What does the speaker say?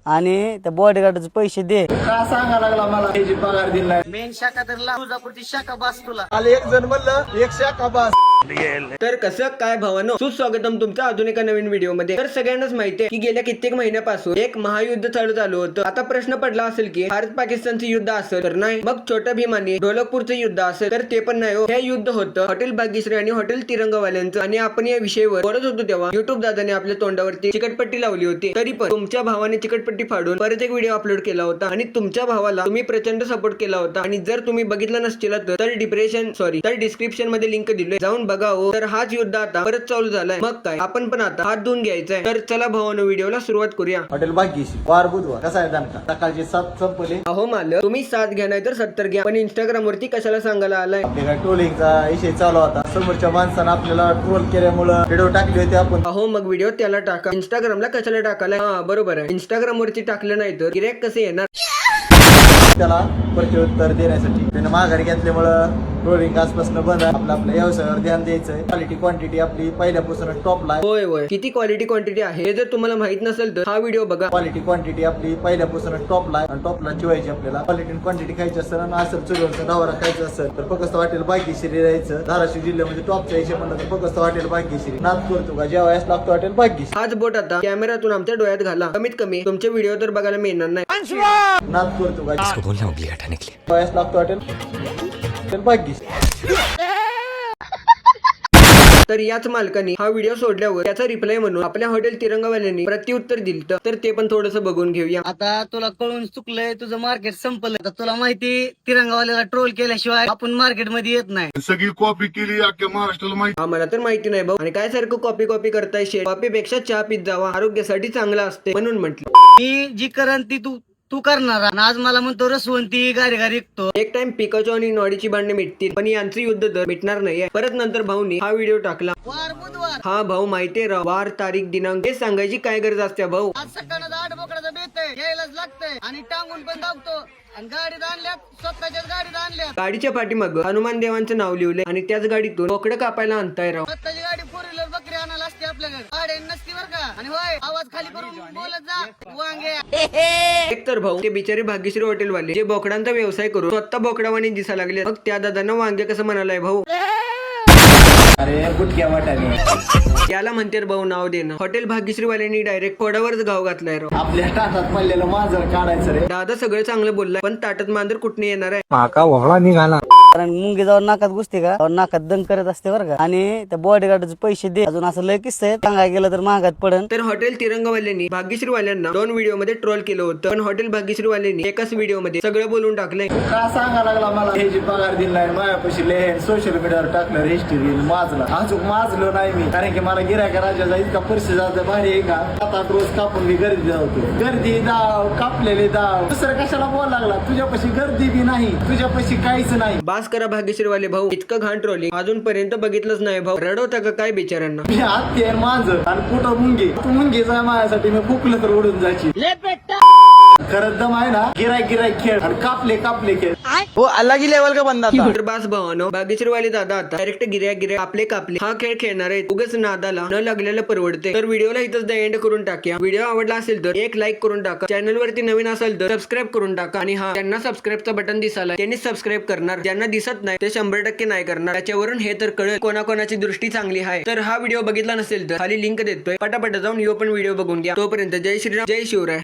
आणि त्या बॉडीगार्डचे पैसे दे. का सांगा लागला मला हे जी पगार दिला मेन शाखा तर तुळजापूरची शाखा बास तुला. आले एक जण म्हणलं एक शाखा बास. तर कसं काय भावानो, सुस्वागतम तुमचं अजून एका नवीन व्हिडिओ मध्ये. तर सगळ्यांनाच माहिती आहे की गेल्या कित्येक महिन्यापासून एक महायुद्ध चालू होतं. आता प्रश्न पडला असेल की भारत पाकिस्तानचं युद्ध असेल तर नाही, मग छोट्या भीमाने ढोलकपूरचं युद्ध असेल तर ते पण नाही हो. हे युद्ध होतं हॉटेल भाग्यश्री आणि हॉटेल तिरंगावाल्यांचं. आणि आपण या विषयावर बोलत होतो तेव्हा युट्यूब दादाने आपल्या तोंडावरती चिकटपट्टी लावली होती. तरी पण तुमच्या भावाने चिकटपट्टी फाडून परत एक व्हिडिओ अपलोड केला होता आणि तुमच्या भावाला तुम्ही प्रचंड सपोर्ट केला होता. आणि जर तुम्ही बघितलं नसतील तर डिस्क्रिप्शन मध्ये लिंक दिली, जाऊन बघा हो. तर हाच युद्ध आता परत चालू झालाय. मग काय, आपण पण आता हात धुवून घ्यायचाय. तर चला भावानो व्हिडिओला सुरुवात करूया. हॉटेल भाग्यश्री वार बुधवार कसा आहे दणका. सकाळचे 7 संपले. अहो मालक, तुम्ही 7 घ्या नाही तर 70 घ्या, पण इंस्टाग्राम वरती कशाला सांगायला आलाय. आपल्या ट्रोलिंगचा विषय चालू होता. समोरच्या माणसानं आपल्याला ट्रोल केल्यामुळे व्हिडिओ टाकले होते आपण. अहो मग व्हिडिओ त्याला टाका, इंस्टाग्रामला कशाला टाकायला. हा बरोबर आहे, इंस्टाग्राम वरती टाकलं नाही तर गिऱ्हाईक कसे येणार. त्याला प्रत्युत्तर देण्यासाठी त्याने माघारी घेतल्यामुळं ट्रोलिंग आजपासून बंद आहे. आपल्या व्यवसायावर ध्यान द्यायचंय. क्वालिटी क्वांटिटी आपली पहिल्यापासून टॉपला आहे. होय किती क्वालिटी क्वांटिटी आहे हे जर तुम्हाला माहित नसेल तर हा व्हिडिओ बघा. क्वालिटी क्वांटिटी आपली पहिल्यापासून टॉपला आहे आणि टॉपला ठेवायची आपल्याला. क्वालिटी क्वांटिटी खायची असेल आणि असं चुलीवरचा डवारा खायचा असेल तर फक्त हॉटेल भाग्यश्री राहायचं. धाराशिव जिल्ह्यामध्ये टॉपचा विषय म्हणलं तर फक्त हॉटेल भाग्यश्री. नाद करतो का जेवायला लागतो हॉटेल भाग्यश्री. हाच बोट आता कॅमेरातून आमच्या डोळ्यात घाला, कमीत कमी तुमचे व्हिडिओ तर बघायला मिळणार नाही. नाद करतो का जेवायला लागतो हॉटेल भाग्यश्री. तर याच मालकाने हा व्हिडिओ सोडल्यावर त्याचा रिप्लाय म्हणून आपल्या हॉटेल तिरंगावाल्यांनी प्रत्युत्तर दिलं. तर ते पण थोडंसं बघून घेऊया. आता तुला कळून चुकलंय, तुझं मार्केट संपलंय. आता तुला माहिती, तिरंगावाल्याला ट्रोल केल्याशिवाय आपण मार्केट मध्ये येत नाही. सगळी कॉपी केली अख्ख्या महाराष्ट्राला माहिती. आम्हाला तर माहिती नाही भाऊ. आणि काय सारखं कॉपी करताय. कॉपी पेक्षा चहा पीत जावा, आरोग्यासाठी चांगला असते म्हणून म्हटलं. मी जी करन ती तू करणार. आणि आज मला म्हणतो रसवंती गाडी विकतो. एक टाइम पिकाचो आणि नॉडीची भांडणे मिटतील, पण यांचं युद्ध तर मिटणार नाहीये. परत नंतर भाऊनी हा व्हिडिओ टाकला. वार बुधवार. हा भाऊ माहितीये राव, वार तारीख दिनांक हे सांगायची काय गरज असते भाऊ. आज सकाळनं 8 बोकडाचा बेत आहे, घ्यायलाच लागतंय. आणि टांगून पण धावतो. आणि गाडीत आणल्यात, स्वतःच्याच गाडीत आणल्यात. गाडीच्या पाठीमाग हनुमान देवांचं नाव लिहिलंय आणि त्याच गाडीतून बोकडं कापायला आणताय राव. स्वतःची गाडी 4 व्हीलर बकरी आणायला असते आपल्याकडे. गाडी नसती बर का. आणि होय, आवाज खाली करून बोलत जा वांगे. एक तर भाऊ ते बिचारे भाग्यश्री हॉटेलवाले जे बोकडांचा व्यवसाय करून स्वतः बोकडावानी दिसायला लागले, मग त्या दादांना वांगे कसं म्हणालाय भाऊ. अरे गुटक्या वाटाने याला म्हणते भाऊ नाव देणं. हॉटेल भाग्यश्रीवाल्यांनी डायरेक्ट फोडावरच गाव घातलाय राव. आपल्या ताटात पडलेलं मांजर काढायचं रे. दादा सगळं चांगलं बोललाय, पण ताटात मांजर कुठने येणार आहे. कारण मुंगी जाऊन नाकात घुसते का, नाकात दंग करत असते बरं का. आणि त्या बॉडीगार्डचे पैसे दे. अजून असं लय किस्सा आहे, सांगायला गेलं तर महागात पडन. तर हॉटेल तिरंगावाल्यांनी भाग्यश्रीवाल्यांना 2 व्हिडिओ मध्ये ट्रोल केलं होतं, पण हॉटेल भाग्यश्रीवाल्यांनी एकाच व्हिडिओ मध्ये सगळं बोलून टाकलंय. का सांगा लागला मला हे जी पगार दिलाय मायापाशी लय सोशल मीडियावर टाकलं हिस्ट्री माजला. अजून माजलो नाही मी, कारण की मला गिरायका राजाचा इतका परिस्थिती जात भारी आहे का. 7-8 रोज कापून मी गर्दी जातो. गर्दी दाव कापलेले दाव. दुसरं कशाला बोल लागला. तुझ्यापाशी गर्दी बी नाही, तुझ्यापाशी काहीच नाही. बास करा भाग्यश्रीवाले भाऊ, इतकं घाण ट्रोलिंग अजून पर्यंत बघितलंच नाही भाऊ. रडवता का काय बिचाऱ्यांना. मी हत्ती आहे मांजर आणि कुठं मुंगी. तू मुंगी जाय माझ्यासाठी, मी फुकलं तर उडून जायची. खरंच दम आहे ना. गिराय खेळ आणि कापले खेळ. हो अलग ही लेवल का बंदा था. तर बास भावानो, भाग्यश्रीवाले दादा आता डायरेक्ट गिऱ्या कापले हा खेळ खेळणार आहे. उगाच नादाला न लागलेलं परवडते. तर व्हिडिओला इथंच एंड करून टाकूया. व्हिडिओ आवडला असेल तर एक लाईक करून टाका. चॅनल वरती नवीन असेल तर सबस्क्राईब करून टाका. आणि हा ज्यांना सबस्क्राईबचं बटन दिसायला त्यांनी सबस्क्राईब करणार, ज्यांना दिसत नाही ते 100% नाही करणार. त्याच्यावरून हे तर कळेल कोणाकोणाची दृष्टी चांगली आहे. तर हा व्हिडिओ बघितला नसेल तर खाली लिंक देतोय, पटापट जाऊन यो पण व्हिडिओ बघून घ्या. तोपर्यंत जय श्रीराम, जय शिवराय.